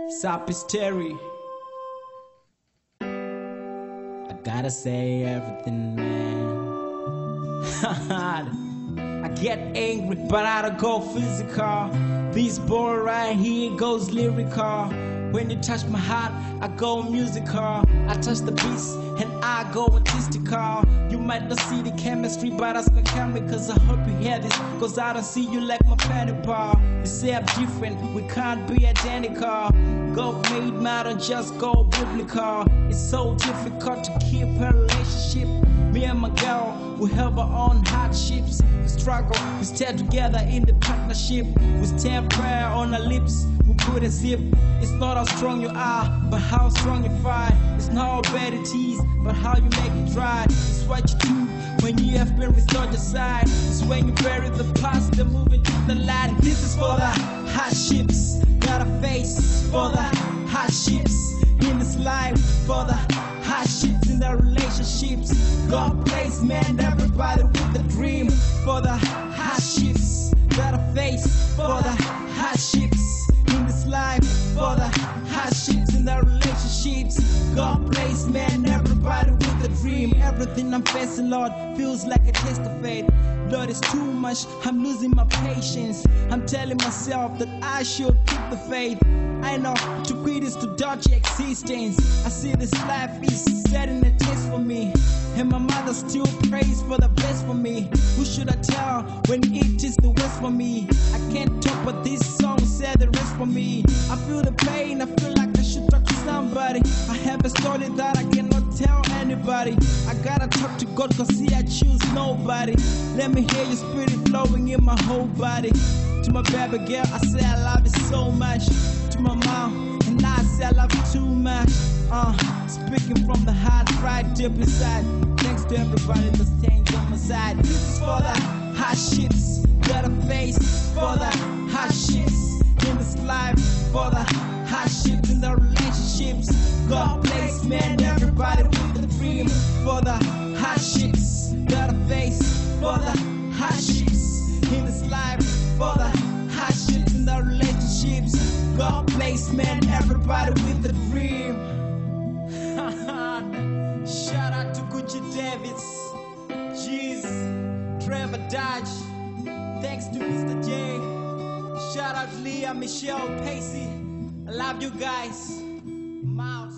Sup, it's Terry. I gotta say everything, man. I get angry, but I don't go physical. This boy right here goes lyrical. When you touch my heart, I go musical. I touch the beats and I go artistical. You might not see the chemistry, but I smell chemicals. I hope you hear this, cause I don't see you like my penny paw. You say I'm different, we can't be identical. God made man, don't just go biblical. It's so difficult to keep a relationship. Me and my girl, we have our own hardships. We struggle, we stay together in the partnership. We stand prayer on our lips, we put a zip. It's not how strong you are, but how strong you fight. It's not how bad it is, but how you make it right. It's what you do when you have been restored your side. It's when you bury the past and move into the light. This is for the hardships, got a face for the hardships in this life, for the hardships in the relationships. God placed man, everybody with a dream. For the hardships, got a face for the hardships in this life, for the hardships in the relationships. God placed man, everybody with a dream. Everything I'm facing, Lord, feels like a test of faith. Lord, it's too much, I'm losing my patience. I'm telling myself that I should keep the faith. I know to quit is to dodge existence. I see this life is setting a test for me, and my mother still prays for the best for me. Who should I tell when it is the worst for me? I can't talk, but this song said the rest for me. I feel the pain, I feel like I should talk to somebody. I have a story that I cannot tell anybody. I gotta talk to God, cause see I choose nobody. Let me hear your spirit flowing in my whole body. To my baby girl, I say I love you so much. To my mom, and I say I love you too much. Speaking from the heart, right deep inside. Thanks to everybody that stands on my side. This is for the hardships, got a face for the hardships in this life, for the hardships in the relationships. God placed man, everybody with a dream. For the hardships, got a face for the hardships in this life, for the hardships in the relationships. God placed man, everybody with a dream. Shout out to Gucci Davis, Jeez, Trevor Dodge. Thanks to Mr. J. Shout out Leah, Michelle, Pacey. I love you guys. I'm out.